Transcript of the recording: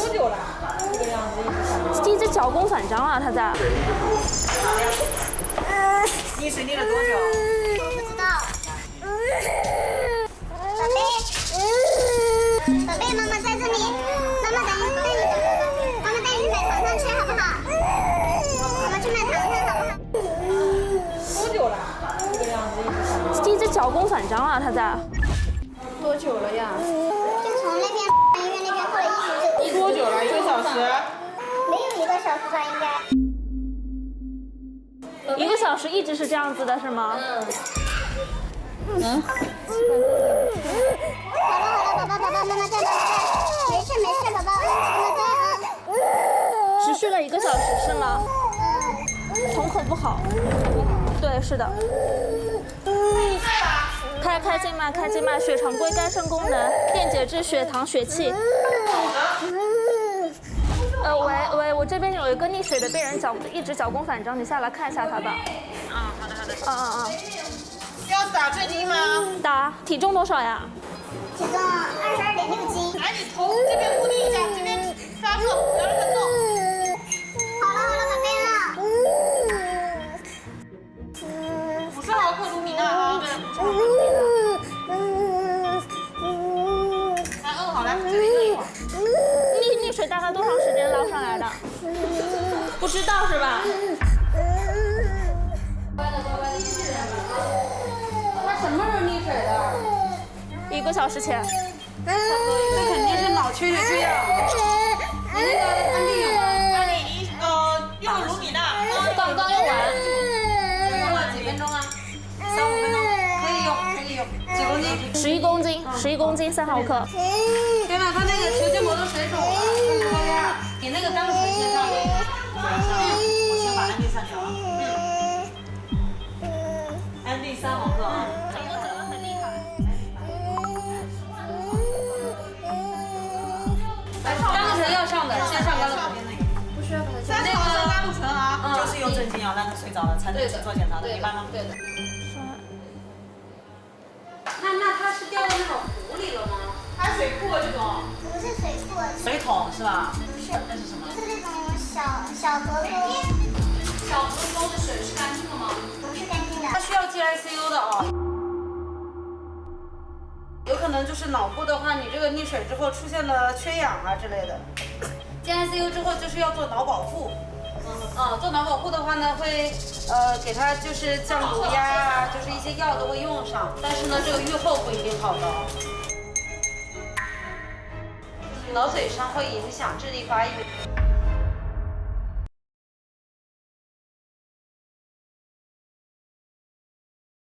多久了？这个样子一直脚弓反张啊，他在。溺水溺了多久？不知道。宝贝，妈妈在这里，妈妈带你去买糖糖吃好不好？妈妈去买糖糖好不好？多久了？这个样子一直脚弓反张啊，他在。多久了呀？就从那边医院那边过来一直多久了？1个小时？没有1个小时吧，应该。1个小时一直是这样子的，是吗？好了，宝宝，妈妈在，没事，宝宝，妈妈在。持续了1个小时是吗？瞳孔不好。对，是的。开静脉，血常规肝肾功能，电解质、血糖、血气。喂，我这边有一个溺水的病人一直脚弓反张，你下来看一下他吧。好的。要打针剂吗？打。体重多少呀？体重22.6斤。来，你头这边固定一下，这边抓住，不要让它动。好了，宝贝了。 50毫克卢米娜啊。来，好了，这里一会儿。溺水大概多长时间捞上来的？不知道是吧？他什么时候溺水的？1个小时前。这肯定是脑缺血缺氧。你那个安利有吗？安利用了卢米娜，刚用完。用了几分钟啊？3、5分钟，可以用。几公斤？11公斤，3毫克。天哪，他那个球筋膜都水肿了。你那个钢水先上。我先把安利上去啊。安利3毫克啊。我整得很厉害。甘露醇要上的，先上甘露醇。不需要把它。那个甘露醇啊，就是用镇静药让他睡着了才能去做检查的，明白吗？对的。那他是掉到那种湖里了吗？还是水库这种？不是水库。水桶是吧？不是。那是什么？是那种小河沟。小河沟的水是干净的吗？不是干净的。他需要进 ICU 的啊。有可能就是脑部的话，你这个溺水之后出现了缺氧啊之类的。进 ICU 之后就是要做脑保护。做脑保护的话呢，会给他就是降颅压啊，就是一些药都会用上，但是呢，这个愈后不一定好的。脑损伤会影响智力发育。